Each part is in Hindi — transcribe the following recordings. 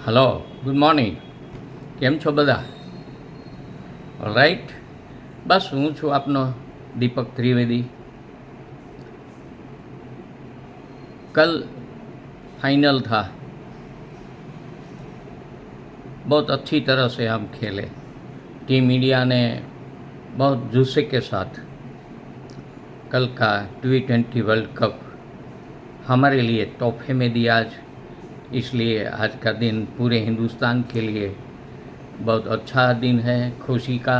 Hello, good morning. કેમ છો બધા? ઓલરાઈટ. બસ હું છું આપનો दीपक त्रिवेदी. कल फाइनल था, बहुत अच्छी तरह से हम खेले. टीम इंडिया ने बहुत जुस्से के साथ कल का T20 वर्ल्ड कप हमारे लिए तोहफे में दिया आज. इसलिए आज का दिन पूरे हिंदुस्तान के लिए बहुत अच्छा दिन है, खुशी का.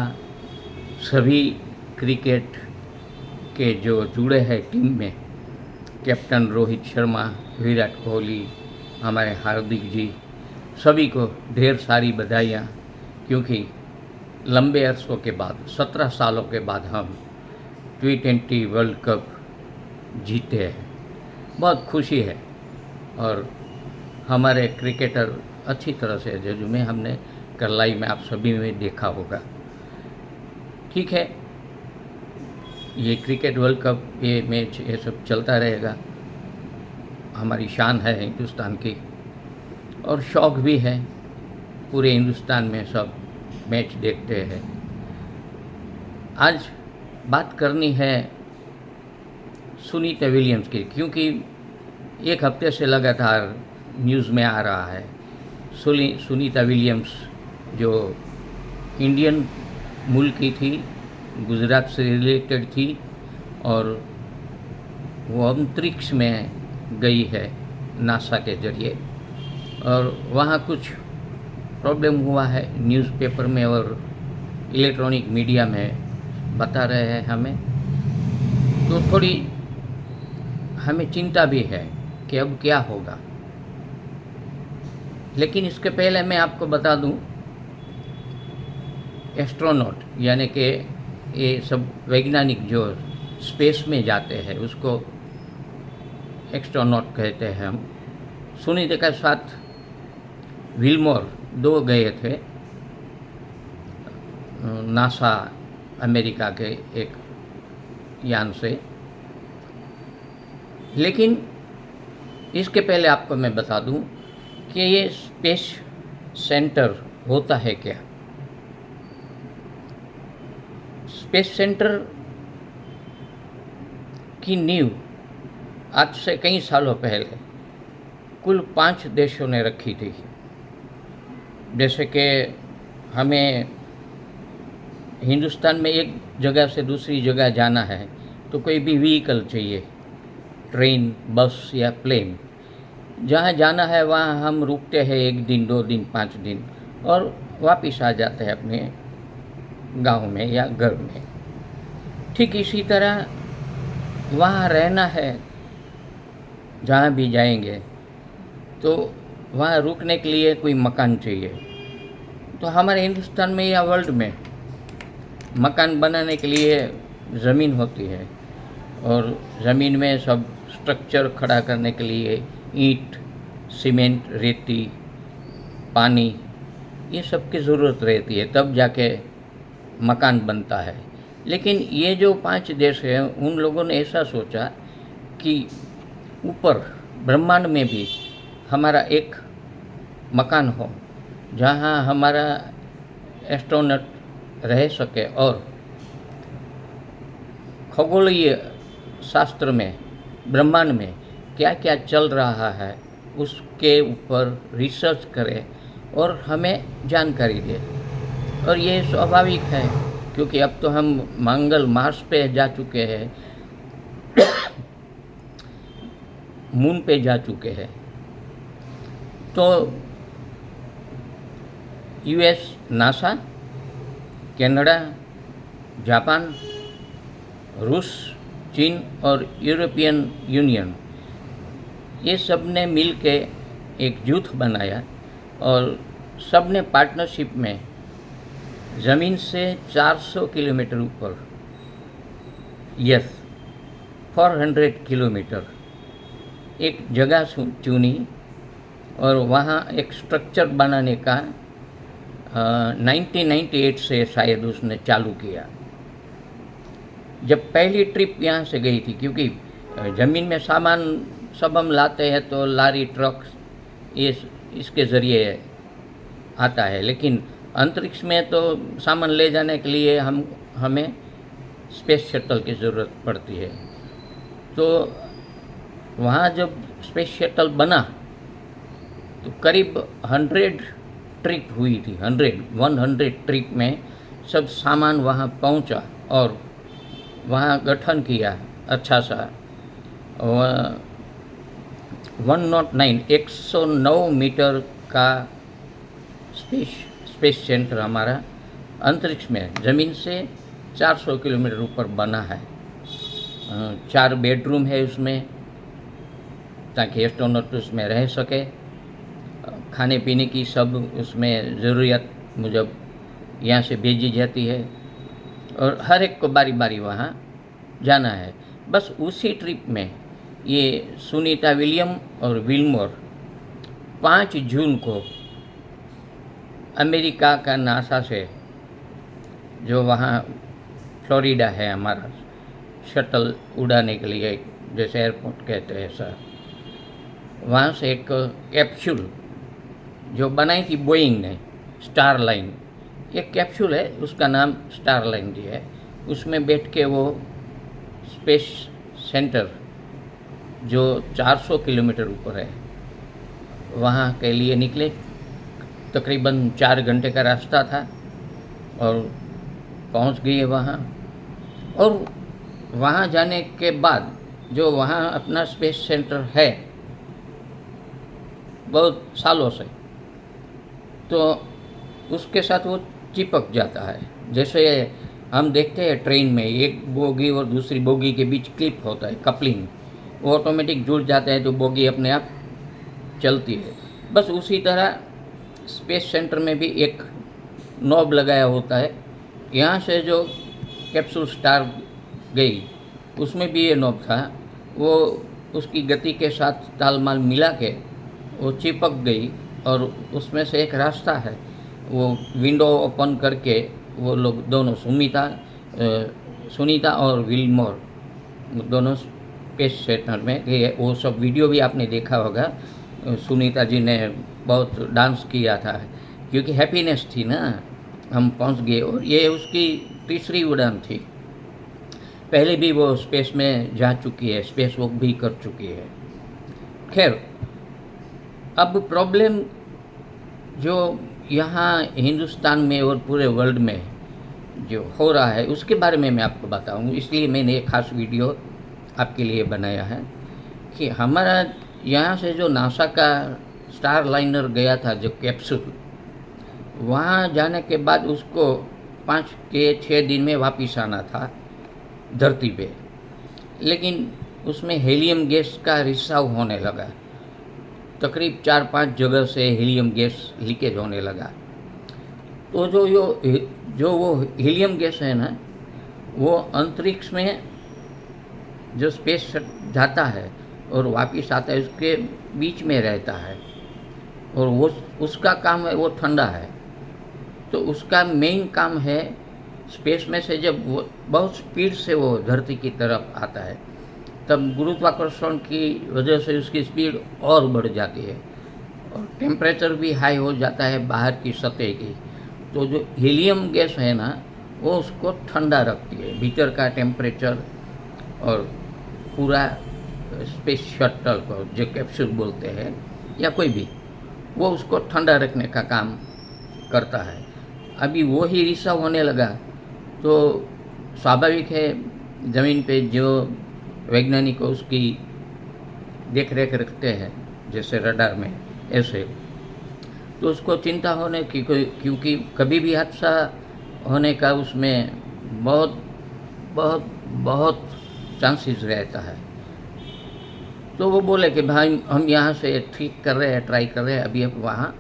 सभी क्रिकेट के जो जुड़े हैं टीम में, कैप्टन रोहित शर्मा, विराट कोहली, हमारे हार्दिक जी, सभी को ढेर सारी बधाइयाँ, क्योंकि लंबे अरसों के बाद 17 सालों के बाद हम T20 वर्ल्ड कप जीते हैं. बहुत खुशी है. और हमारे क्रिकेटर अच्छी तरह से जजुमे हमने करलाई में आप सभी में देखा होगा. ठीक है, ये क्रिकेट वर्ल्ड कप, ये मैच, ये सब चलता रहेगा. हमारी शान है हिंदुस्तान की, और शौक़ भी है. पूरे हिंदुस्तान में सब मैच देखते हैं. आज बात करनी है सुनीता विलियम्स की, क्योंकि एक हफ्ते से लगातार न्यूज़ में आ रहा है. सुनीता विलियम्स जो इंडियन मूल की थी, गुजरात से रिलेटेड थी, और वो अंतरिक्ष में गई है नासा के ज़रिए, और वहाँ कुछ प्रॉब्लम हुआ है. न्यूज़पेपर में और इलेक्ट्रॉनिक मीडिया में बता रहे हैं हमें, तो थोड़ी हमें चिंता भी है कि अब क्या होगा. लेकिन इसके पहले मैं आपको बता दूं, एस्ट्रोनॉट यानी कि ये सब वैज्ञानिक जो स्पेस में जाते हैं उसको एस्ट्रोनॉट कहते हैं हम. सुनीता के साथ विल्मोर 2 गए थे नासा अमेरिका के एक यान से. लेकिन इसके पहले आपको मैं बता दूं कि ये स्पेस सेंटर होता है क्या. स्पेस सेंटर की नींव आज से कई सालों पहले कुल 5 देशों ने रखी थी. जैसे कि हमें हिंदुस्तान में एक जगह से दूसरी जगह जाना है तो कोई भी व्हीकल चाहिए, ट्रेन, बस या प्लेन. जहाँ जाना है वहाँ हम रुकते हैं 1 दिन, 2 दिन, 5 दिन, और वापस आ जाते हैं अपने गांव में या घर में. ठीक इसी तरह वहाँ रहना है, जहाँ भी जाएंगे तो वहाँ रुकने के लिए कोई मकान चाहिए. तो हमारे हिंदुस्तान में या वर्ल्ड में मकान बनाने के लिए ज़मीन होती है, और ज़मीन में सब स्ट्रक्चर खड़ा करने के लिए ईंट, सीमेंट, रेती, पानी, ये सब की ज़रूरत रहती है, तब जाके मकान बनता है. लेकिन ये जो 5 देश हैं, उन लोगों ने ऐसा सोचा कि ऊपर ब्रह्मांड में भी हमारा एक मकान हो, जहाँ हमारा एस्ट्रोनॉट रह सके, और खगोलीय शास्त्र में ब्रह्मांड में क्या क्या चल रहा है उसके ऊपर रिसर्च करे और हमें जानकारी दे. और ये स्वाभाविक है, क्योंकि अब तो हम मंगल, मार्स पे जा चुके हैं, मून पे जा चुके हैं. तो US, नासा, कनाडा, जापान, रूस, चीन और यूरोपियन यूनियन, ये सब ने मिल के एक जुथ बनाया, और सब ने पार्टनरशिप में ज़मीन से 400 किलोमीटर ऊपर, 400 किलोमीटर एक जगह चुनी, और वहाँ एक स्ट्रक्चर बनाने का 1998 से शायद उसने चालू किया. जब पहली ट्रिप यहाँ से गई थी, क्योंकि ज़मीन में सामान सब हम लाते हैं तो लारी, ट्रक, ये इसके ज़रिए आता है, लेकिन अंतरिक्ष में तो सामान ले जाने के लिए हमें स्पेस शटल की ज़रूरत पड़ती है। तो वहाँ जब स्पेस शटल बना तो करीब 100 ट्रिप हुई थी। 100 ट्रिप में सब सामान वहाँ पहुँचा और वहाँ गठन किया अच्छा सा। 109 मीटर का स्पेस सेंटर हमारा अंतरिक्ष में ज़मीन से 400 किलोमीटर ऊपर बना है। 4 बेडरूम है उसमें, ताकि एस्ट्रोनॉट उसमें रह सके। खाने पीने की सब उसमें ज़रूरत मुजब यहाँ से भेजी जाती है और हर एक को बारी बारी वहाँ जाना है। बस उसी ट्रिप में ये सुनीता विलियम और विल्मोर 5 जून को अमेरिका का नासा से, जो वहाँ फ्लोरिडा है हमारा, शटल उड़ाने के लिए, जैसे एयरपोर्ट कहते हैं सर, वहाँ से एक कैप्सूल जो बनाई थी बोइंग ने, स्टारलाइन, एक कैप्सूल है, उसका नाम स्टारलाइन दिया है। उसमें बैठ के वो स्पेस सेंटर जो 400 किलोमीटर ऊपर है वहाँ के लिए निकले। तकरीबन 4 घंटे का रास्ता था और पहुँच गए वहाँ। और वहाँ जाने के बाद जो वहाँ अपना स्पेस सेंटर है बहुत सालों से, तो उसके साथ वो चिपक जाता है। जैसे हम देखते हैं ट्रेन में एक बोगी और दूसरी बोगी के बीच क्लिप होता है, कपलिंग, वो ऑटोमेटिक जुड़ जाता है तो बोगी अपने आप चलती है। बस उसी तरह स्पेस सेंटर में भी एक नॉब लगाया होता है। यहाँ से जो कैप्सूल स्टार गई उसमें भी ये नॉब था, वो उसकी गति के साथ तालमेल मिला के वो चिपक गई और उसमें से एक रास्ता है, वो विंडो ओपन करके वो लोग दोनों सुनीता और विल्मोर दोनों स्पेस सेंटर में गए। वो सब वीडियो भी आपने देखा होगा। सुनीता जी ने बहुत डांस किया था क्योंकि हैप्पीनेस थी ना, हम पहुंच गए। और ये उसकी तीसरी उड़ान थी, पहले भी वो स्पेस में जा चुकी है, स्पेस वॉक भी कर चुकी है। खैर, अब प्रॉब्लम जो यहाँ हिंदुस्तान में और पूरे वर्ल्ड में जो हो रहा है उसके बारे में मैं आपको बताऊँ, इसलिए मैंने एक खास वीडियो आपके लिए बनाया है कि हमारा यहाँ से जो नासा का स्टार लाइनर गया था, जो कैप्सूल, वहाँ जाने के बाद उसको 5 के 6 दिन में वापस आना था धरती पे, लेकिन उसमें हीलियम गैस का रिसाव होने लगा। तकरीब 4-5 जगह से हीलियम गैस लीकेज होने लगा। तो जो वो हीलियम गैस है ना, वो अंतरिक्ष में जो स्पेस जाता है और वापस आता है उसके बीच में रहता है, और वो उसका काम है, वो ठंडा है। तो उसका मेन काम है स्पेस में से जब वो बहुत स्पीड से वो धरती की तरफ आता है, तब गुरुत्वाकर्षण की वजह से उसकी स्पीड और बढ़ जाती है और टेम्परेचर भी हाई हो जाता है बाहर की सतह की। तो जो हीलियम गैस है ना, वो उसको ठंडा रखती है, भीतर का टेम्परेचर, और पूरा स्पेस शटल को, जो कैप्सूल बोलते हैं या कोई भी, वो उसको ठंडा रखने का काम करता है। अभी वो ही रिसाव होने लगा तो स्वाभाविक है ज़मीन पे जो वैज्ञानिक उसकी देख रेख रखते हैं, जैसे रडार में ऐसे, तो उसको चिंता होने की, क्योंकि कभी भी हादसा होने का उसमें बहुत बहुत बहुत चांसेस रहता है। तो वो बोले कि भाई हम यहाँ से ठीक कर रहे हैं, ट्राई कर रहे हैं, अभी आप वहाँ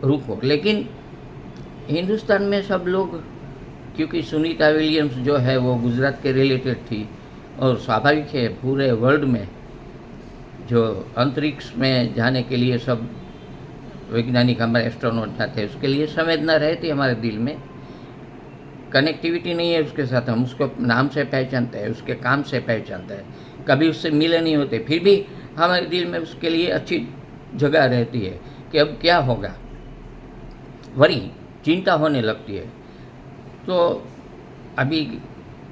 रुको। लेकिन हिंदुस्तान में सब लोग, क्योंकि सुनीता विलियम्स जो है वो गुजरात के रिलेटेड थी, और स्वाभाविक है पूरे वर्ल्ड में जो अंतरिक्ष में जाने के लिए सब वैज्ञानिक, हमारे एस्ट्रोनॉट जाते हैं, उसके लिए संवेदना रहती है हमारे दिल में। कनेक्टिविटी नहीं है उसके साथ, हम उसको नाम से पहचानते हैं, उसके काम से पहचानते हैं, कभी उससे मिले नहीं होते, फिर भी हमारे दिल में उसके लिए अच्छी जगह रहती है कि अब क्या होगा। वरी, चिंता होने लगती है। तो अभी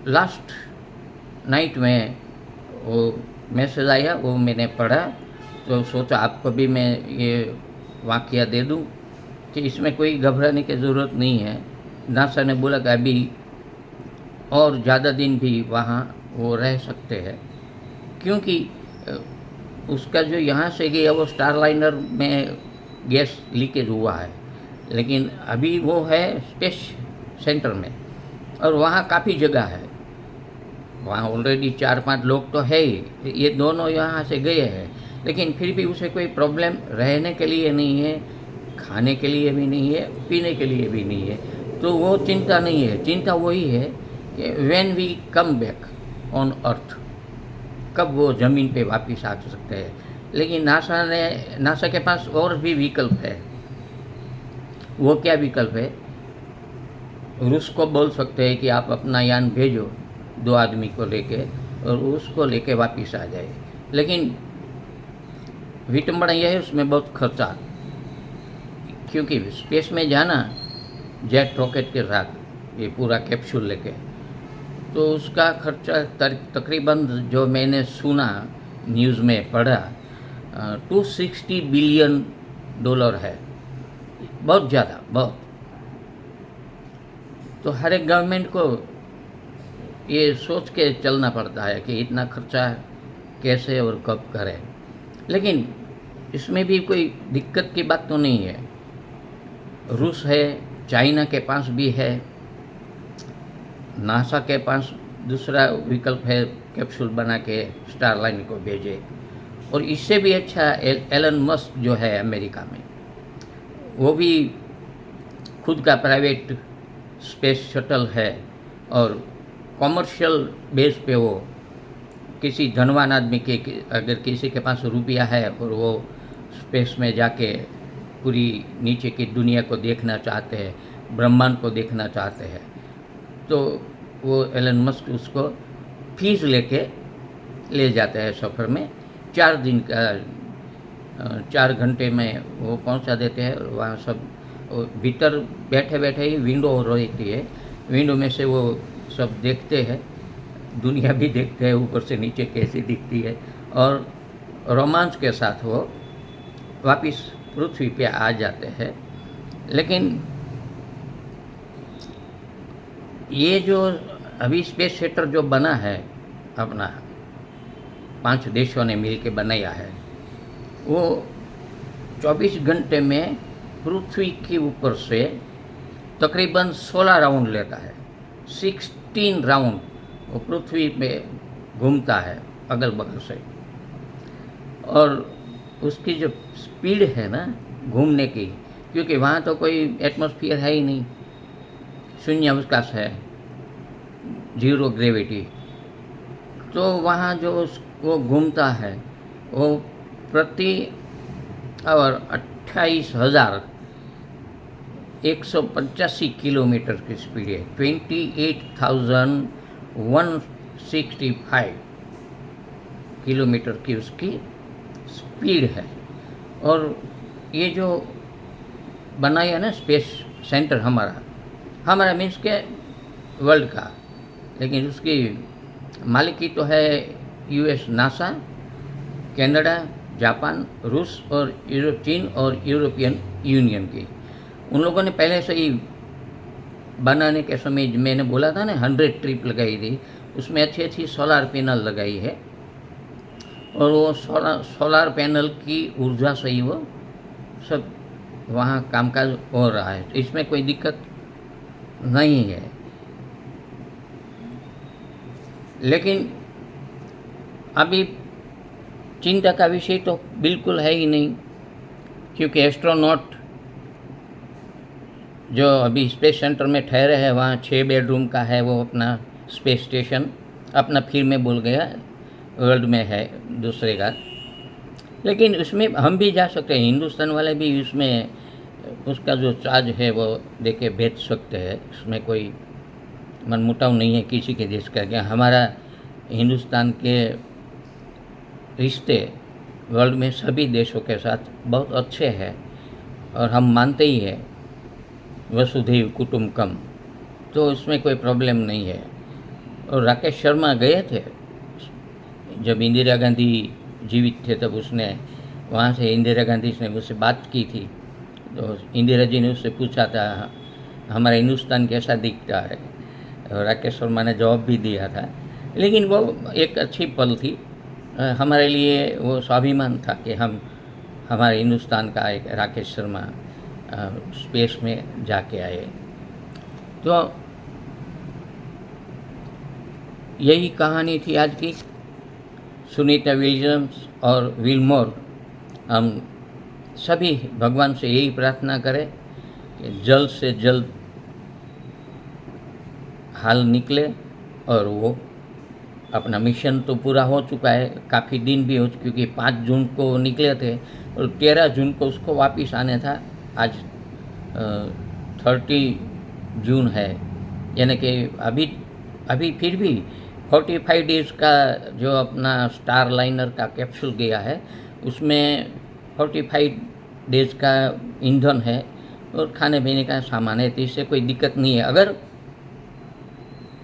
लास्ट नाइट में वो मैसेज आया, वो मैंने पढ़ा, तो सोचा आपको भी मैं ये वाक़या दे दूं कि इसमें कोई घबराने की ज़रूरत नहीं है। नासा ने बोला कि अभी और ज़्यादा दिन भी वहाँ वो रह सकते हैं, क्योंकि उसका जो यहाँ से गया वो स्टारलाइनर में गैस लीकेज हुआ है, लेकिन अभी वो है स्पेस सेंटर में और वहाँ काफ़ी जगह है। वहाँ ऑलरेडी 4-5 लोग तो है ही, ये दोनों यहाँ से गए हैं, लेकिन फिर भी उसे कोई प्रॉब्लम रहने के लिए नहीं है, खाने के लिए भी नहीं है, पीने के लिए भी नहीं है। तो वो चिंता नहीं है। चिंता वही है कि when we come back on earth, कब वो ज़मीन पे वापस आ सकते हैं। लेकिन नासा के पास और भी विकल्प है। वो क्या विकल्प है? रूस को बोल सकते हैं कि आप अपना यान भेजो 2 आदमी को लेके और उसको लेके वापस आ जाए, लेकिन विटंबना यह है उसमें बहुत खर्चा, क्योंकि स्पेस में जाना जेट रॉकेट के साथ ये पूरा कैप्सूल लेके, तो उसका खर्चा तकरीबन जो मैंने सुना न्यूज़ में पढ़ा $260 बिलियन है। बहुत ज़्यादा, बहुत। तो हर एक गवर्नमेंट को ये सोच के चलना पड़ता है कि इतना खर्चा कैसे और कब करें। लेकिन इसमें भी कोई दिक्कत की बात तो नहीं है। रूस है, चाइना के पास भी है, नासा के पास दूसरा विकल्प है, कैप्सूल बना के स्टारलाइन को भेजे। और इससे भी अच्छा एलन मस्क जो है अमेरिका में, वो भी खुद का प्राइवेट स्पेस शटल है और कॉमर्शियल बेस पे वो किसी धनवान आदमी के, अगर किसी के पास रुपया है और वो स्पेस में जाके पूरी नीचे की दुनिया को देखना चाहते हैं, ब्रह्मांड को देखना चाहते हैं, तो वो एलन मस्क उसको फीस लेके ले जाते हैं सफ़र में। 4 दिन का 4 घंटे में वो पहुंचा देते हैं। वहाँ सब भीतर बैठे बैठे ही विंडो रहती है, विंडो में से वो सब देखते हैं, दुनिया भी देखते हैं ऊपर से नीचे कैसी दिखती है, और रोमांच के साथ वो वापस पृथ्वी पे आ जाते हैं। लेकिन ये जो अभी स्पेस सेंटर जो बना है अपना 5 देशों ने मिल के बनाया है, वो 24 घंटे में पृथ्वी के ऊपर से तकरीबन 16 राउंड लेता है। 16 राउंड वो पृथ्वी पे घूमता है अगल बगल से, और उसकी जो स्पीड है ना घूमने की, क्योंकि वहाँ तो कोई एटमॉस्फेयर है ही नहीं, शून्यावकाश है, 0 ग्रेविटी, तो वहाँ जो वो घूमता है वो प्रति आवर 28,185 किलोमीटर की स्पीड है। 28,165 किलोमीटर की उसकी स्पीड है। और ये जो बनाया ना स्पेस सेंटर हमारा मीन्स के वर्ल्ड का, लेकिन उसकी मालिकी तो है यूएस नासा, कनाडा, जापान, रूस और चीन और यूरोपियन यूनियन की। उन लोगों ने पहले से ही बनाने के समय मैंने बोला था ना 100 ट्रिप लगाई थी, उसमें अच्छी अच्छी सोलार पैनल लगाई है, और वो सोलार पैनल की ऊर्जा से ही वो सब वहाँ कामकाज हो रहा है, तो इसमें कोई दिक्कत नहीं है। लेकिन अभी चिंता का विषय तो बिल्कुल है ही नहीं, क्योंकि एस्ट्रोनॉट जो अभी स्पेस सेंटर में ठहरे हैं वहाँ 6 बेडरूम का है वो अपना स्पेस स्टेशन, अपना फिर में भूल गया, वर्ल्ड में है दूसरे का, लेकिन उसमें हम भी जा सकते हैं, हिंदुस्तान वाले भी उसमें उसका जो चार्ज है वो दे के भेज सकते हैं। उसमें कोई मनमुटाव नहीं है किसी के देश का। क्या हमारा हिंदुस्तान के रिश्ते वर्ल्ड में सभी देशों के साथ बहुत अच्छे हैं, और हम मानते ही हैं वसुधैव कुटुम्बकम, तो इसमें कोई प्रॉब्लम नहीं है। और राकेश शर्मा गए थे जब इंदिरा गांधी जीवित थे, तब उसने वहाँ से इंदिरा गांधी से मुझसे बात की थी, तो इंदिरा जी ने उससे पूछा था हमारा हिंदुस्तान कैसा दिखता है, और राकेश शर्मा ने जवाब भी दिया था। लेकिन वो एक अच्छी पल थी हमारे लिए, वो स्वाभिमान था कि हम हमारे हिंदुस्तान का एक राकेश शर्मा स्पेस में जाके आए। तो यही कहानी थी आज की। सुनीता विलियम्स और विलमोर, हम सभी भगवान से यही प्रार्थना करें कि जल्द से जल्द हाल निकले, और वो अपना मिशन तो पूरा हो चुका है, काफ़ी दिन भी हो, क्योंकि 5 जून को निकले थे और 13 जून को उसको वापस आने था। आज 30 जून है, यानी कि अभी फिर भी 45 डेज़ का जो अपना स्टार लाइनर का कैप्सूल गया है, उसमें 45 डेज़ का ईंधन है और खाने पीने का सामान है, तो इससे कोई दिक्कत नहीं है। अगर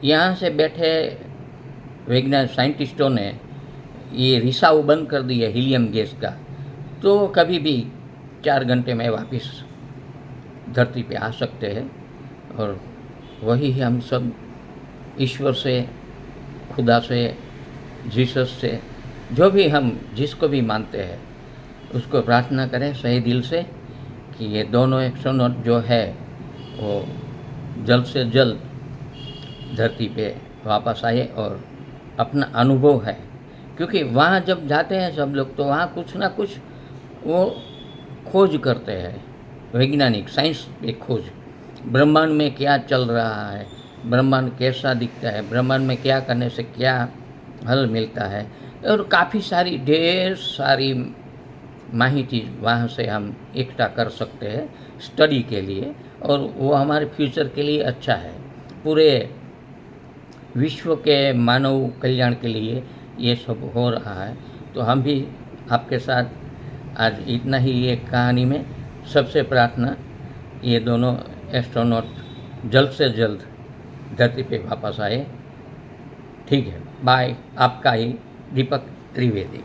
यहाँ से बैठे वैज्ञानिक साइंटिस्टों ने ये रिसाव बंद कर दिया हीलियम गैस का, तो कभी भी 4 घंटे में वापस धरती पे आ सकते हैं। और वही हम सब ईश्वर से, खुदा से, जीसस से, जो भी हम जिसको भी मानते हैं, उसको प्रार्थना करें सही दिल से कि ये दोनों एस्ट्रोनॉट जो है वो जल्द से जल्द धरती पे वापस आए और अपना अनुभव है, क्योंकि वहाँ जब जाते हैं सब लोग, तो वहाँ कुछ ना कुछ वो खोज करते हैं, वैज्ञानिक साइंस पे खोज, ब्रह्मांड में क्या चल रहा है, ब्रह्मांड कैसा दिखता है, ब्रह्मांड में क्या करने से क्या हल मिलता है, और काफ़ी सारी ढेर सारी माहिती वहाँ से हम इकट्ठा कर सकते हैं स्टडी के लिए, और वो हमारे फ्यूचर के लिए अच्छा है। पूरे विश्व के मानव कल्याण के लिए ये सब हो रहा है। तो हम भी आपके साथ आज इतना ही एक कहानी में सबसे प्रार्थना, ये दोनों एस्ट्रोनॉट जल्द से जल्द धरती पे वापस आए। ठीक है, बाय। आपका ही दीपक त्रिवेदी।